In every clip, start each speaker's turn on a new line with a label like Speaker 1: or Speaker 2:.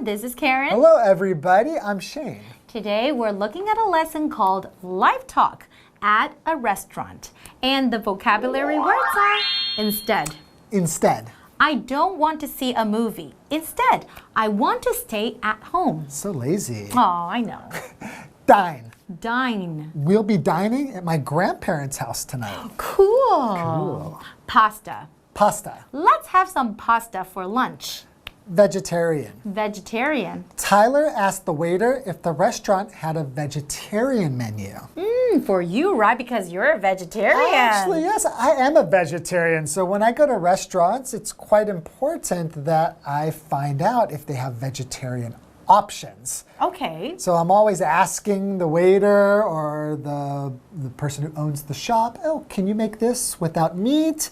Speaker 1: everyone, this is Karen.
Speaker 2: Hello everybody, I'm Shane.
Speaker 1: Today we're looking at a lesson called Live Talk at a restaurant. And the vocabulary words are instead.
Speaker 2: Instead.
Speaker 1: I don't want to see a movie. Instead, I want to stay at home.
Speaker 2: So lazy.
Speaker 1: Oh, I know.
Speaker 2: Dine.
Speaker 1: Dine.
Speaker 2: We'll be dining at my grandparents' house tonight.
Speaker 1: Cool. Pasta.
Speaker 2: Pasta.
Speaker 1: Let's have some pasta for lunch.
Speaker 2: Vegetarian.
Speaker 1: Vegetarian.
Speaker 2: Tyler asked the waiter if the restaurant had a vegetarian menu.
Speaker 1: For you, right? Because you're a vegetarian.
Speaker 2: Actually, yes, I am a vegetarian. So when I go to restaurants, it's quite important that I find out if they have vegetarian options.
Speaker 1: Okay.
Speaker 2: So I'm always asking the waiter or the person who owns the shop, oh, can you make this without meat?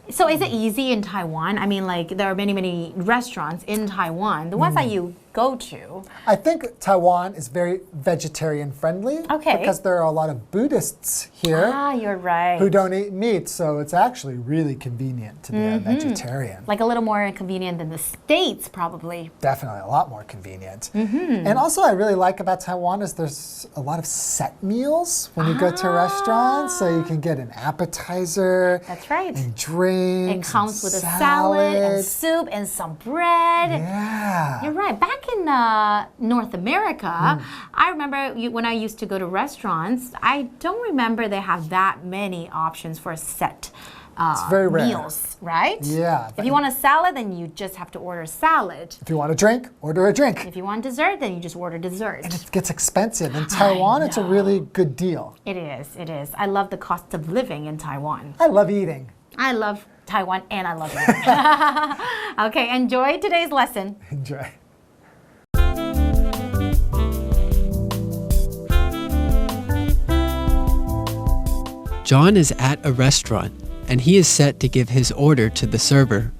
Speaker 1: So is it easy in Taiwan? I mean, like, there are many restaurants in Taiwan. The ones that you go to.
Speaker 2: I think Taiwan is very vegetarian friendly.
Speaker 1: Okay.
Speaker 2: Because there are a lot of Buddhists here.
Speaker 1: Ah, you're right.
Speaker 2: Who don't eat meat, so it's actually really convenient to be a vegetarian.
Speaker 1: Like a little more convenient than the States, probably.
Speaker 2: Definitely a lot more convenient. And also I really like about Taiwan is there's a lot of set meals when you go to restaurants. So you can get an appetizer.
Speaker 1: That's right.
Speaker 2: And drinks.
Speaker 1: It comes with a salad and soup and some bread.
Speaker 2: Yeah.
Speaker 1: You're right. Back in North America, I remember when I used to go to restaurants, I don't remember they have that many options for set
Speaker 2: It's very rare.
Speaker 1: meals, right?
Speaker 2: Yeah.
Speaker 1: If you want a salad, then you just have to order salad.
Speaker 2: If you want a drink, order a drink.
Speaker 1: If you want dessert, then you just order dessert.
Speaker 2: And it gets expensive. In Taiwan, it's a really good deal.
Speaker 1: It is, it is. I love the cost of living in Taiwan.
Speaker 2: I love eating.
Speaker 1: I love Taiwan and I love it. Okay, enjoy today's lesson.
Speaker 2: Enjoy.
Speaker 3: John is at a restaurant, and he is set to give his order to the server.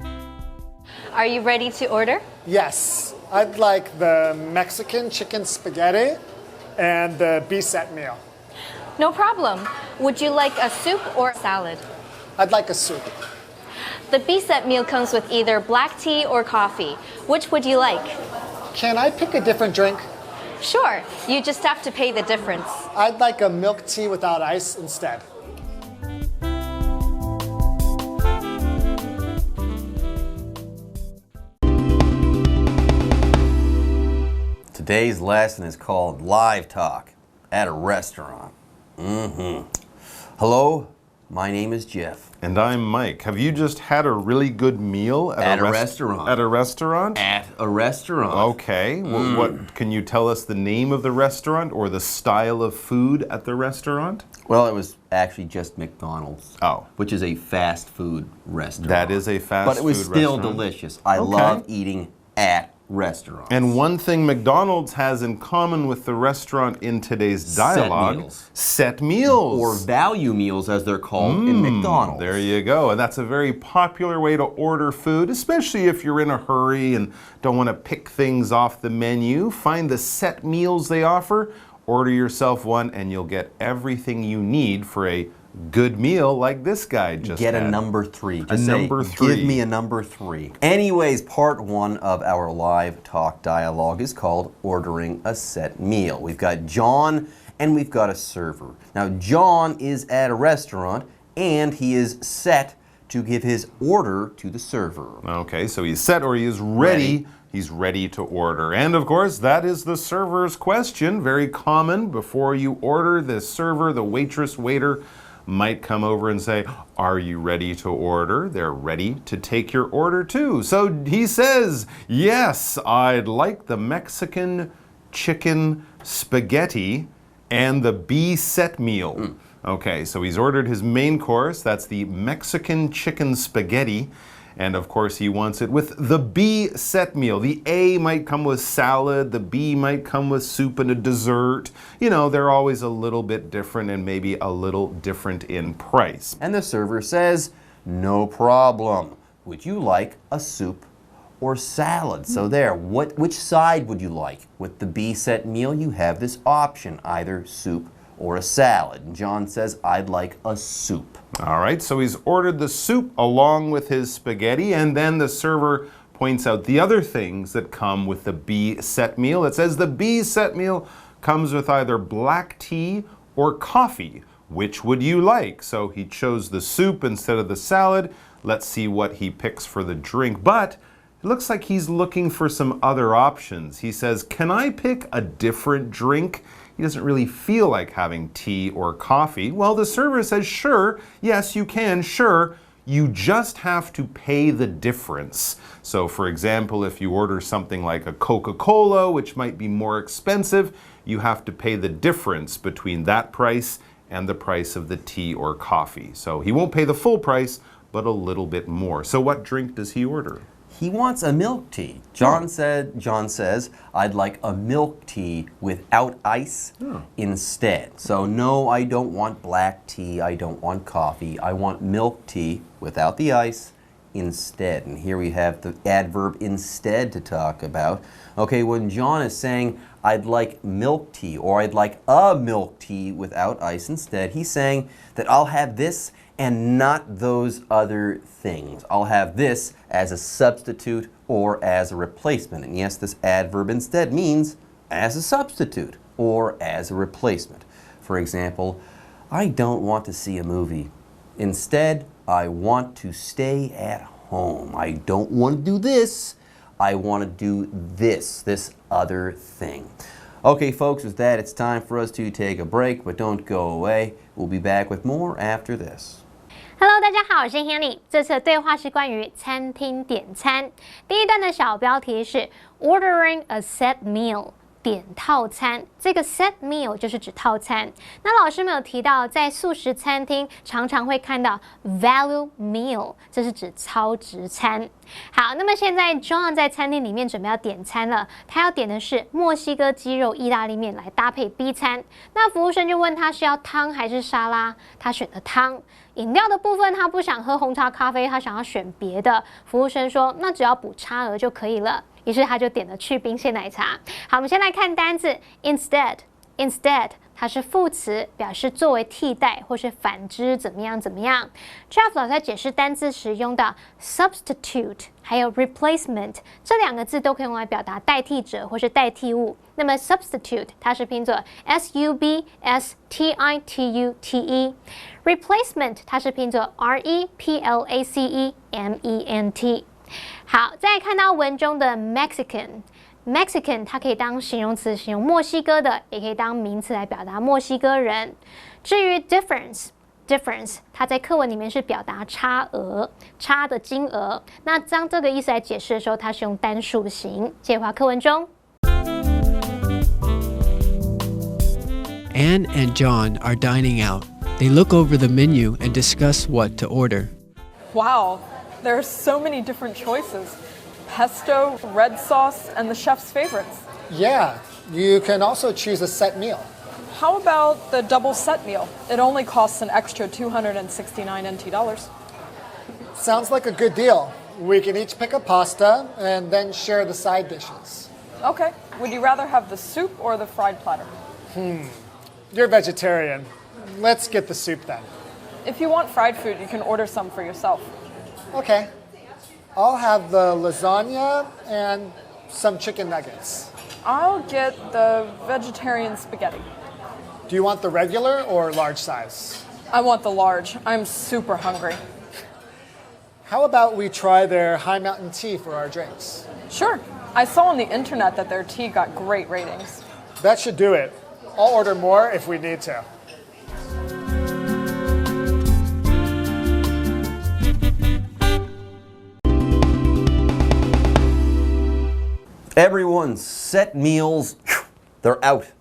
Speaker 4: Are you ready to order?
Speaker 2: Yes, I'd like the Mexican chicken spaghetti and the beef set meal.
Speaker 4: No problem. Would you like a soup or salad?
Speaker 2: I'd like a soup.
Speaker 4: The B-set meal comes with either black tea or coffee. Which would you like?
Speaker 2: Can I pick a different drink?
Speaker 4: Sure, you just have to pay the difference.
Speaker 2: I'd like a milk tea without ice instead.
Speaker 5: Today's lesson is called Live Talk at a restaurant. Hello, my name is Jeff.
Speaker 6: And I'm Mike. Have you just had a really good meal
Speaker 5: At a restaurant.
Speaker 6: At a restaurant?
Speaker 5: At a restaurant.
Speaker 6: Okay. What can you tell us the name of the restaurant or the style of food at the restaurant?
Speaker 5: Well, it was actually just McDonald's.
Speaker 6: Oh.
Speaker 5: Which is a fast food restaurant.
Speaker 6: That is a fast food
Speaker 5: But it was still
Speaker 6: restaurant.
Speaker 5: delicious. I love eating at restaurants.
Speaker 6: And one thing McDonald's has in common with the restaurant in today's dialogue,
Speaker 5: meals.
Speaker 6: Set meals.
Speaker 5: Or value meals, as they're called in McDonald's.
Speaker 6: There you go. And that's a very popular way to order food, especially if you're in a hurry and don't want to pick things off the menu. Find the set meals they offer, order yourself one, and you'll get everything you need for a good meal like this guy just
Speaker 5: Get
Speaker 6: had.
Speaker 5: a number 3. Just
Speaker 6: A
Speaker 5: say,
Speaker 6: number 3.
Speaker 5: Give me a number 3. Anyways, part 1 of our live talk dialogue is called Ordering a Set Meal. We've got John and we've got a server. Now, John is at a restaurant and he is set to give his order to the server.
Speaker 6: Okay, so he's set or he is ready. He's ready to order. And of course, that is the server's question. Very common. Before you order, the server, the waitress, waiter, might come over and say, are you ready to order? They're ready to take your order too. So he says, yes, I'd like the Mexican chicken spaghetti and the B-set meal. Okay, so he's ordered his main course. That's the Mexican chicken spaghetti. And of course, he wants it with the B set meal. The A might come with salad, the B might come with soup and a dessert. You know, they're always a little bit different and maybe a little different in price.
Speaker 5: And the server says, no problem. Would you like a soup or salad? So there, which side would you like? With the B set meal, you have this option, either soup or a salad. And John says, I'd like a soup.
Speaker 6: All right, so he's ordered the soup along with his spaghetti, and then the server points out the other things that come with the B set meal. It says the B set meal comes with either black tea or coffee. Which would you like? So he chose the soup instead of the salad. Let's see what he picks for the drink. But it looks like he's looking for some other options. He says, can I pick a different drink? He doesn't really feel like having tea or coffee. Well, the server says, sure, yes, you can, sure. You just have to pay the difference. So for example, if you order something like a Coca-Cola, which might be more expensive, you have to pay the difference between that price and the price of the tea or coffee. So he won't pay the full price, but a little bit more. So what drink does he order?
Speaker 5: He wants a milk tea. John says, I'd like a milk tea without ice instead. So no, I don't want black tea, I don't want coffee. I want milk tea without the ice instead. And here we have the adverb instead to talk about. Okay, when John is saying, I'd like milk tea, or I'd like a milk tea without ice instead, he's saying that I'll have this and not those other things. I'll have this as a substitute or as a replacement. And yes, this adverb instead means as a substitute or as a replacement. For example, I don't want to see a movie. Instead, I want to stay at home. I don't want to do this. I want to do this other thing. Okay, folks, with that, it's time for us to take a break, but don't go away. We'll be back with more after this.
Speaker 7: Hello， 大家好，我是 Hanny。这次的对话是关于餐厅点餐。第一段的小标题是 Ordering a set meal。点套餐，这个 set meal 就是指套餐。那老师们有提到，在素食餐厅常常会看到 value meal， 这是指超值餐。好，那么现在 John 在餐厅里面准备要点餐了，他要点的是墨西哥鸡肉意大利面来搭配 B 餐。那服务生就问他是要汤还是沙拉，他选了汤。饮料的部分他不想喝红茶咖啡，他想要选别的。服务生说，那只要补差额就可以了。于是他就点了去冰鲜奶茶。好，我们先来看单字 instead。instead 它是副词，表示作为替代或是反之怎么样怎么样。Jeff 老师在解释单字时用到 substitute 还有 replacement 这两个字都可以用来表达代替者或是代替物。那么 substitute 它是拼作 substitute，replacement 它是拼作 replacement。好，再看到文中的 Mexican 它可以当形容词形容墨西哥的，也可以当名词来表达墨西哥人。至于 difference 它在课文里面是表达差额，差的金额。那当这个意思来解释的时候，它是用单数型。接话课文中。
Speaker 3: Anne and John are dining out. They look over the menu and discuss what to order.
Speaker 8: Wow, there are so many different choices. Pesto, red sauce, and the chef's favorites.
Speaker 2: Yeah, you can also choose a set meal.
Speaker 8: How about the double set meal? It only costs an extra $269 NT.
Speaker 2: Sounds like a good deal. We can each pick a pasta and then share the side dishes.
Speaker 8: Okay, would you rather have the soup or the fried platter?
Speaker 2: You're vegetarian. Let's get the soup then.
Speaker 8: If you want fried food, you can order some for yourself.
Speaker 2: Okay. I'll have the lasagna and some chicken nuggets.
Speaker 8: I'll get the vegetarian spaghetti.
Speaker 2: Do you want the regular or large size?
Speaker 8: I want the large. I'm super hungry.
Speaker 2: How about we try their high mountain tea for our drinks?
Speaker 8: Sure. I saw on the internet that their tea got great ratings.
Speaker 2: That should do it. I'll order more if we need to.
Speaker 5: Everyone's set meals, they're out.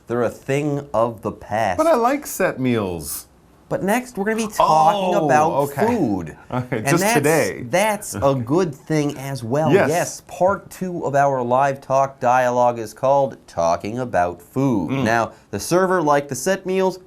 Speaker 5: They're a thing of the past.
Speaker 6: But I like set meals.
Speaker 5: But next, we're going to be talking about food.
Speaker 6: Okay,
Speaker 5: and
Speaker 6: just today.
Speaker 5: That's a good thing as well.
Speaker 6: Yes.
Speaker 5: Part 2 of our live talk dialogue is called Talking About Food. Now, the server liked the set meals.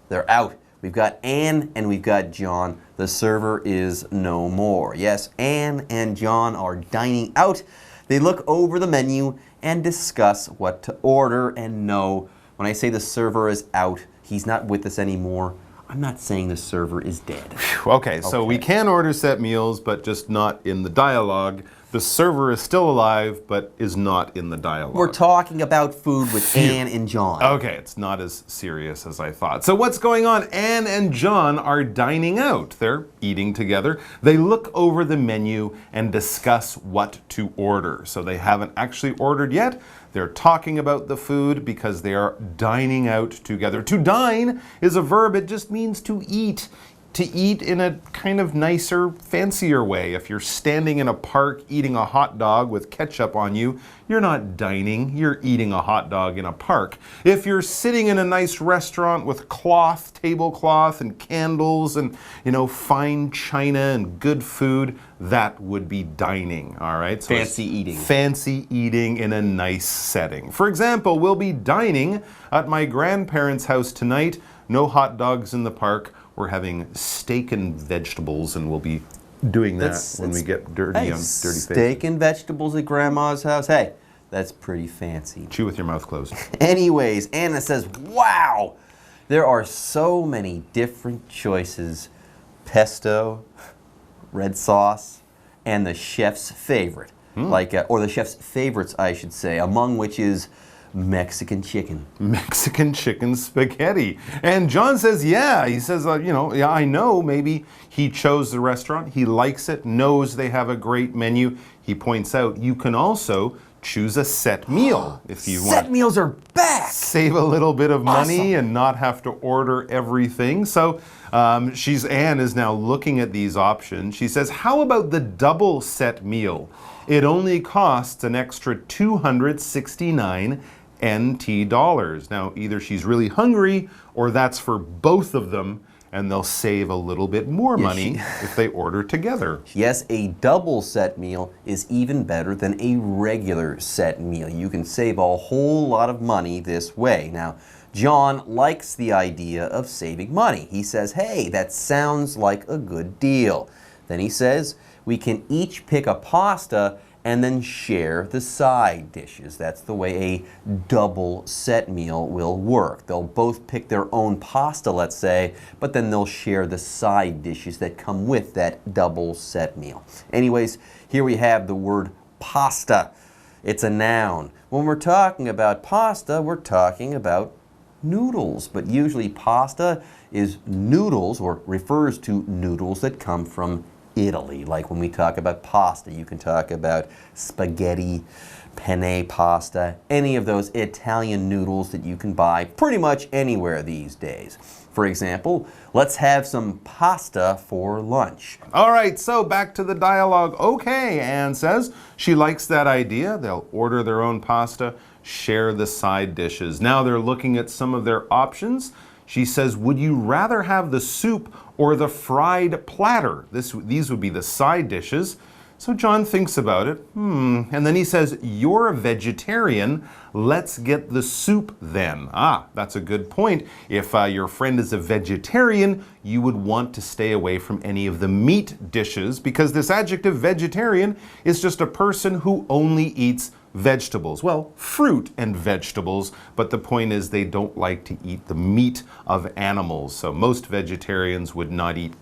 Speaker 5: They're out. We've got Anne and we've got John. The server is no more. Yes, Anne and John are dining out. They look over the menu and discuss what to order. And no, when I say the server is out, he's not with us anymore. I'm not saying the server is dead.
Speaker 6: Okay, so we can order set meals, but just not in the dialogue. The server is still alive, but is not in the dialogue.
Speaker 5: We're talking about food with Anne and John.
Speaker 6: Okay, it's not as serious as I thought. So what's going on? Anne and John are dining out. They're eating together. They look over the menu and discuss what to order. So they haven't actually ordered yet. They're talking about the food because they are dining out together. To dine is a verb. It just means to eat. To eat in a kind of nicer, fancier way. If you're standing in a park eating a hot dog with ketchup on you, you're not dining, you're eating a hot dog in a park. If you're sitting in a nice restaurant with cloth, tablecloth, and candles, and, fine china and good food, that would be dining, all right? So
Speaker 5: fancy eating.
Speaker 6: Fancy eating in a nice setting. For example, we'll be dining at my grandparents' house tonight. No hot dogs in the park. We're having steak and vegetables, and we'll be doing that when we get dirty on dirty faces.
Speaker 5: Steak and vegetables at Grandma's house. Hey, that's pretty fancy.
Speaker 6: Chew with your mouth closed.
Speaker 5: Anyways, Anna says, wow, there are so many different choices. Pesto, red sauce, and the chef's favorite. Or the chef's favorites, I should say, among which is Mexican chicken.
Speaker 6: Mexican chicken spaghetti. And John says, yeah. He says, yeah, I know. Maybe he chose the restaurant. He likes it, knows they have a great menu. He points out you can also choose a set meal if you want.
Speaker 5: Set meals are back!
Speaker 6: Save a little bit of money and not have to order everything. So Anne is now looking at these options. She says, how about the double set meal? It only costs an extra $269 NT dollars. Now, either she's really hungry or that's for both of them, and they'll save a little bit more money if they order together.
Speaker 5: Yes, a double set meal is even better than a regular set meal. You can save a whole lot of money this way. Now, John likes the idea of saving money. He says, hey, that sounds like a good deal. Then he says, we can each pick a pasta and then share the side dishes. That's the way a double set meal will work. They'll both pick their own pasta, let's say, but then they'll share the side dishes that come with that double set meal. Anyways, here we have the word pasta. It's a noun. When we're talking about pasta, we're talking about noodles, but usually pasta is noodles or refers to noodles that come from Italy. Like when we talk about pasta, you can talk about spaghetti, penne pasta, any of those Italian noodles that you can buy pretty much anywhere these days. For example, let's have some pasta for lunch.
Speaker 6: All right, so back to the dialogue. Okay, Anne says she likes that idea. They'll order their own pasta, share the side dishes. Now they're looking at some of their options. She says, would you rather have the soup or the fried platter? These would be the side dishes. So John thinks about it. And then he says, you're a vegetarian. Let's get the soup then. That's a good point. If your friend is a vegetarian, you would want to stay away from any of the meat dishes because this adjective vegetarian is just a person who only eats vegetables. Well, fruit and vegetables, but the point is they don't like to eat the meat of animals. So most vegetarians would not eat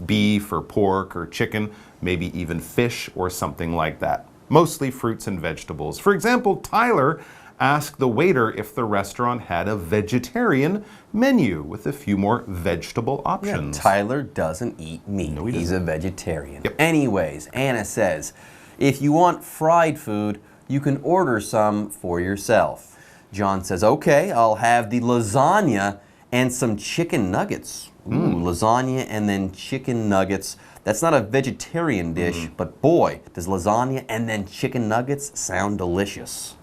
Speaker 6: beef or pork or chicken, maybe even fish or something like that. Mostly fruits and vegetables. For example, Tyler asked the waiter if the restaurant had a vegetarian menu with a few more vegetable options.
Speaker 5: Yeah, Tyler doesn't eat meat.
Speaker 6: No, he
Speaker 5: He's
Speaker 6: doesn't.
Speaker 5: a vegetarian.
Speaker 6: Yep.
Speaker 5: Anyways, Anna says, if you want fried food, you can order some for yourself. John says, okay, I'll have the lasagna and some chicken nuggets. Lasagna and then chicken nuggets. That's not a vegetarian dish, but boy, does lasagna and then chicken nuggets sound delicious.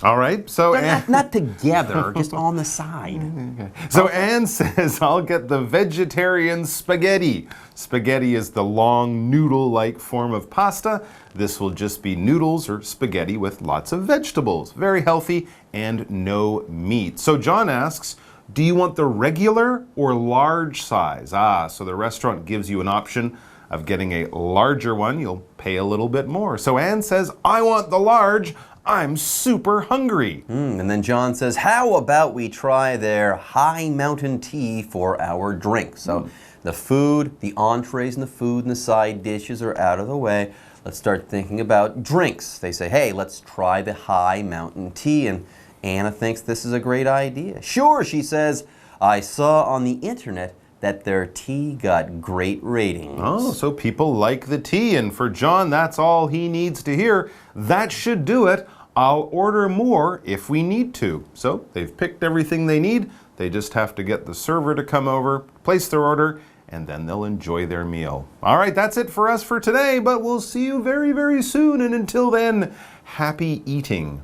Speaker 6: All right, so
Speaker 5: Not together, just on the side.
Speaker 6: So Anne says, I'll get the vegetarian spaghetti. Spaghetti is the long noodle-like form of pasta. This will just be noodles or spaghetti with lots of vegetables. Very healthy and no meat. So John asks, do you want the regular or large size? So the restaurant gives you an option of getting a larger one. You'll pay a little bit more. So Anne says, I want the large. I'm super hungry.
Speaker 5: And then John says, how about we try their high mountain tea for our drink? So The food, the entrees and the food and the side dishes are out of the way. Let's start thinking about drinks. They say, hey, let's try the high mountain tea. And Anna thinks this is a great idea. Sure, she says, I saw on the internet that their tea got great ratings.
Speaker 6: Oh, so people like the tea, and for John, that's all he needs to hear. That should do it. I'll order more if we need to. So they've picked everything they need. They just have to get the server to come over, place their order, and then they'll enjoy their meal. All right, that's it for us for today, but we'll see you very, very soon. And until then, happy eating.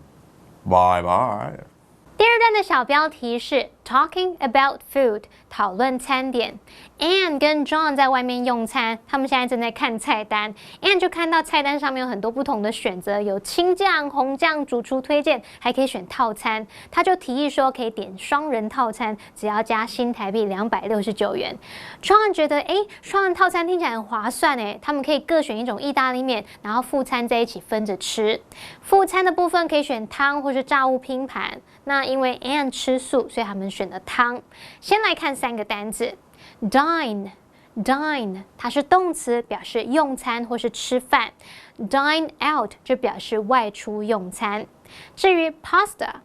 Speaker 6: Bye bye.
Speaker 7: 第二段的小标题是 Talking about food， 讨论餐点。Anne 跟 John 在外面用餐，他们现在正在看菜单。Anne 就看到菜单上面有很多不同的选择，有青酱、红酱，主厨推荐，还可以选套餐。他就提议说可以点双人套餐，只要加新台币269元。John 觉得双人套餐听起来很划算他们可以各选一种意大利面，然后副餐在一起分着吃。副餐的部分可以选汤或是炸物拼盘。那因为 Anne 吃素，所以他们选了汤。先来看3个单字 ，dine， 它是动词，表示用餐或是吃饭 ；dine out 就表示外出用餐。至于 pasta，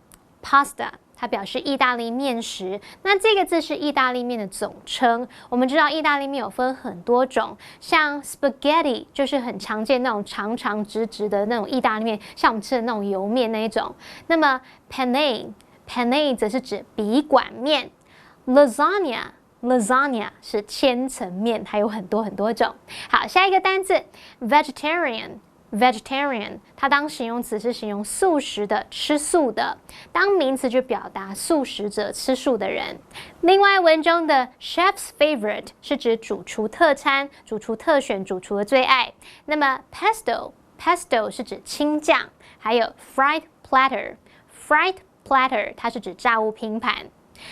Speaker 7: 它表示意大利面食。那这个字是意大利面的总称。我们知道意大利面有分很多种，像 spaghetti 就是很常见那种长长直直的那种意大利面，像我们吃的那种油面那一种。那么 penne 则是指笔管面。Lasagna 是千层面，还有很多种。好，下一个单字 vegetarian， 它当形容词是形容素食的、吃素的；当名词就表达素食者、吃素的人。另外，文中的 chef's favorite 是指主厨特餐、主厨特选、主厨的最爱。那么 pesto 是指青酱，还有 fried platter 它是指炸物拼盘。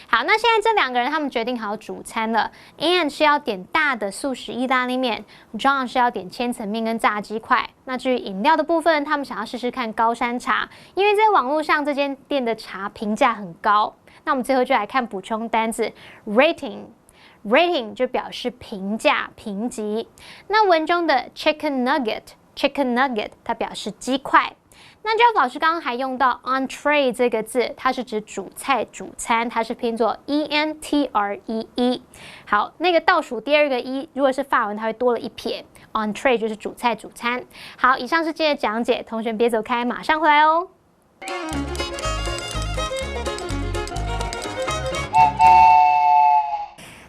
Speaker 7: 好，那现在这2个人他们决定好主餐了。Anne 是要点大的素食意大利面 ，John 是要点千层面跟炸鸡块。那至于饮料的部分，他们想要试试看高山茶，因为在网络上这间店的茶评价很高。那我们最后就来看补充单字 rating 就表示评价、评级。那文中的 chicken nugget 它表示鸡块。那Jeff老师刚刚还用到 entree 这个字，它是指主菜、主餐，它是拼作 E-N-T-R-E-E。好，那个倒数第2个 E， 如果是法文，它会多了一撇。entree 就是主菜、主餐。好，以上是今天的讲解，同学别走开，马上回来哦。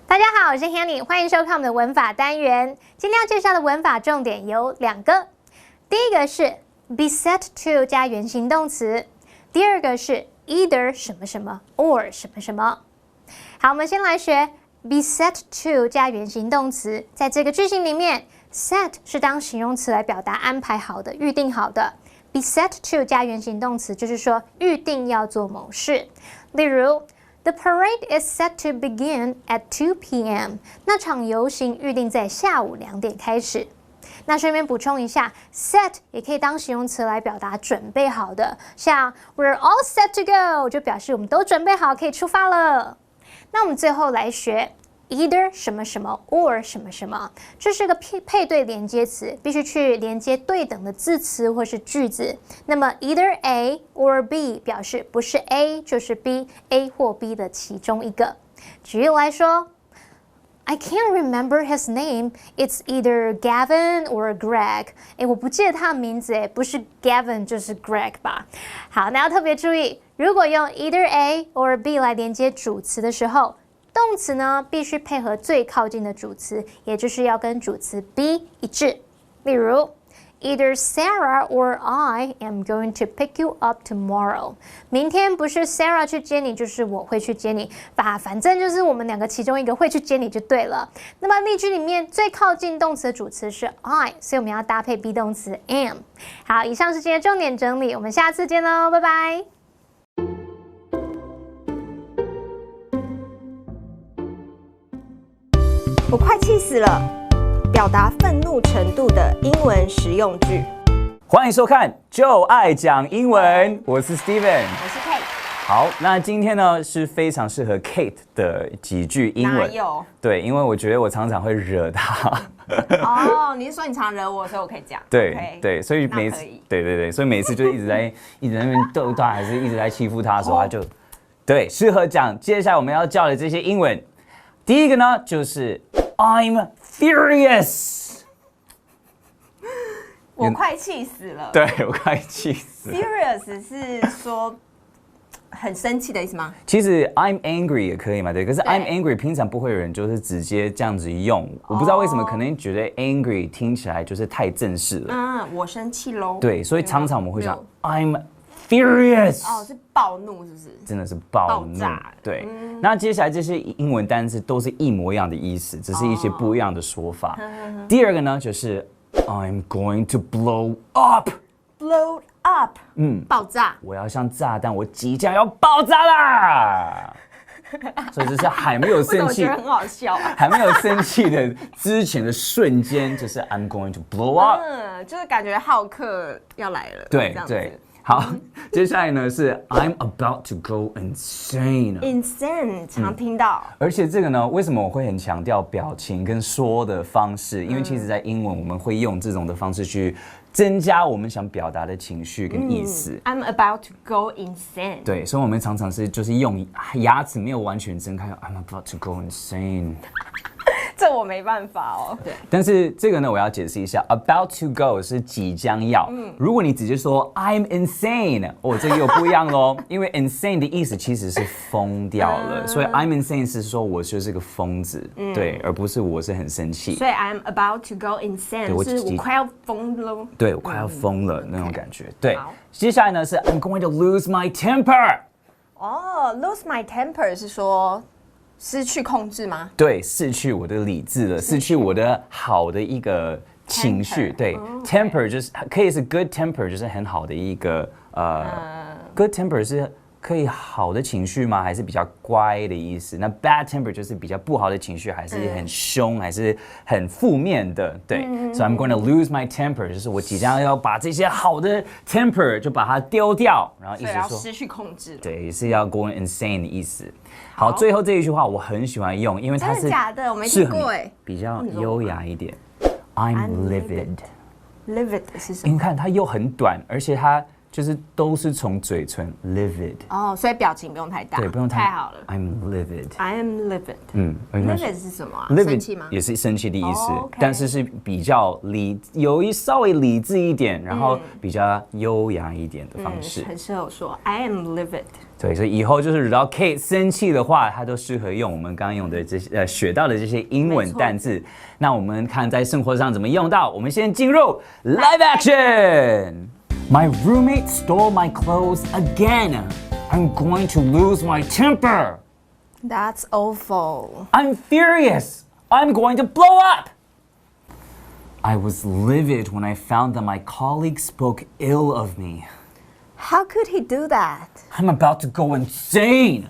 Speaker 7: 大家好，我是 Hanny， 欢迎收看我们的文法单元。今天要介绍的文法重点有2个，第一个是be set to 加原形动词，第2个是 either 什么什么 or 什么什么。好，我们先来学 be set to 加原形动词。在这个句型里面 ，set 是当形容词来表达安排好的、预定好的。be set to 加原形动词就是说预定要做某事。例如 The parade is set to begin at 2 p.m. 那场游行预定在下午2点开始。那顺便补充一下 ，set 也可以当形容词来表达准备好的，像 We're all set to go 就表示我们都准备好可以出发了。那我们最后来学 either 什么什么 or 什么什么，这是个配对连接词，必须去连接对等的字词或是句子。那么 either A or B 表示不是 A 就是 B，A 或 B 的其中一个。举例来说。I can't remember his name. It's either Gavin or Greg. 我不记得他的名字不是 Gavin 就是 Greg 吧？好，那要特别注意，如果用 either A or B 来连接主词的时候，动词呢必须配合最靠近的主词，也就是要跟主词 be 一致。例如 Either Sarah or I am going to pick you up tomorrow. 明天不是 Sarah 去接你，就是我会去接你。反正就是我们2个其中一个会去接你就对了。那么例句里面最靠近动词的主词是 I， 所以我们要搭配 be 动词 am。好，以上是今天的重点整理，我们下次见喽，拜拜。
Speaker 9: 我快气死了！表达愤怒程度的英文实用句。
Speaker 10: 欢迎收看《就爱讲英文》，我是 Steven，
Speaker 9: 我是 Kate。
Speaker 10: 好，那今天呢是非常适合 Kate 的几句英文。
Speaker 9: 哪有？
Speaker 10: 对，因为我觉得我常常会惹她。
Speaker 9: 哦，你是说你常惹我，所以我可以讲？
Speaker 10: 对
Speaker 9: OK
Speaker 10: 对，所以每次
Speaker 9: 那可以
Speaker 10: 对，所以每次就一直在那边逗她，还是一直在欺负她的时候，她就对适合讲。接下来我们要教的这些英文，第一个呢就是 I'm furious。
Speaker 9: 我快气死了。
Speaker 10: 对，我快气死了。
Speaker 9: Furious 是说很生气的意思吗？
Speaker 10: 其实 I'm angry 也可以嘛，对。可是
Speaker 9: 对
Speaker 10: I'm angry 平常不会有人就是直接这样子用，我不知道为什么，可能觉得 angry 听起来就是太正式了。
Speaker 9: 嗯，我生气喽。
Speaker 10: 对，所以常常我们会讲
Speaker 9: 没
Speaker 10: I'm furious。
Speaker 9: 哦，是暴怒是不是？
Speaker 10: 真的是暴怒。
Speaker 9: 爆炸
Speaker 10: 对，那接下来这些英文单词都是一模一样的意思，只是一些不一样的说法。第二个呢，就是 I'm going to blow up。
Speaker 9: Blow up， 爆炸。
Speaker 10: 我要像炸弹，我即将要爆炸啦！所以这是还没有生气，
Speaker 9: 我觉得很好笑啊。
Speaker 10: 还没有生气的之前的瞬间，就是 I'm going to blow up。
Speaker 9: 就是感觉浩克要来了。
Speaker 10: 对
Speaker 9: 这样子
Speaker 10: 对，好，接下来呢是 I'm about to go insane。
Speaker 9: insane 常听到。
Speaker 10: 而且这个呢，为什么我会很强调表情跟说的方式？因为其实在英文我们会用这种的方式去增加我们想表达的情绪跟意思。
Speaker 9: I'm about to go insane。
Speaker 10: 对，所以我们常常是就是用牙齿没有完全睁开 ，I'm about to go insane。
Speaker 9: 这我没办法哦。对，
Speaker 10: 但是这个呢，我要解释一下 ，about to go 是即将要。如果你直接说 I'm insane， 哦，这个又不一样喽。因为 insane 的意思其实是疯掉了，所以 I'm insane 是说我就是个疯子，对，而不是我是很生气。
Speaker 9: 所以 I'm about to go insane 是我快要疯了。
Speaker 10: 对，我快要疯了那种感觉。对，接下来呢是 I'm going to lose my temper。
Speaker 9: 哦 ，lose my temper 是说失去控制吗？
Speaker 10: 对，失去我的理智了，失去我的好的一个情绪。对，temper 就是可以是 good temper， 就是很好的一个good temper 是可以好的情绪吗？还是比较乖的意思？那 bad temper 就是比较不好的情绪，还是很凶，还是很负面的？对，so I'm going to lose my temper， 就是我即将要把这些好的 temper 就把它丢掉，然后意思说
Speaker 9: 要失去控制了。
Speaker 10: 对，也是要 going insane 的意思。好，最后这一句话我很喜欢用，因为它是
Speaker 9: 真的假的？我没听过哎。
Speaker 10: 比较优雅一点。I'm livid。
Speaker 9: livid 是什么？
Speaker 10: 你看它又很短，而且它就是都是从嘴唇 livid。
Speaker 9: 哦，所以表情不用太大。
Speaker 10: 对，不用
Speaker 9: 太好了。
Speaker 10: I'm livid。
Speaker 9: I am livid。livid 是什么啊？生气吗？
Speaker 10: 也是生气的意思，
Speaker 9: OK
Speaker 10: 但是是比较稍微理智一点，然后比较优雅一点的方式。
Speaker 9: 很适合说 I am livid。
Speaker 10: 对，所以以后就是惹到 Kate 生气的话，它都适合用我们刚刚用的这些学到的这些英文单字。那我们看在生活上怎么用到。我们先进入 Live Action。 My roommate stole my clothes again. I'm going to lose my temper.
Speaker 9: That's awful.
Speaker 10: I'm furious. I'm going to blow up. I was livid when I found that my colleague spoke ill of me.
Speaker 9: How could he do that?
Speaker 10: I'm about to go insane.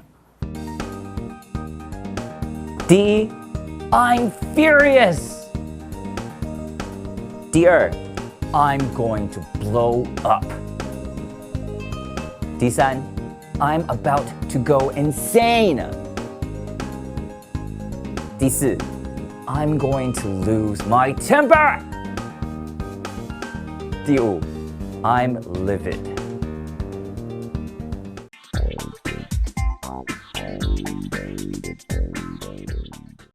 Speaker 10: 第一 I'm furious. 第二 I'm going to blow up. 第三 I'm about to go insane. 第四 I'm going to lose my temper. 第五 I'm livid.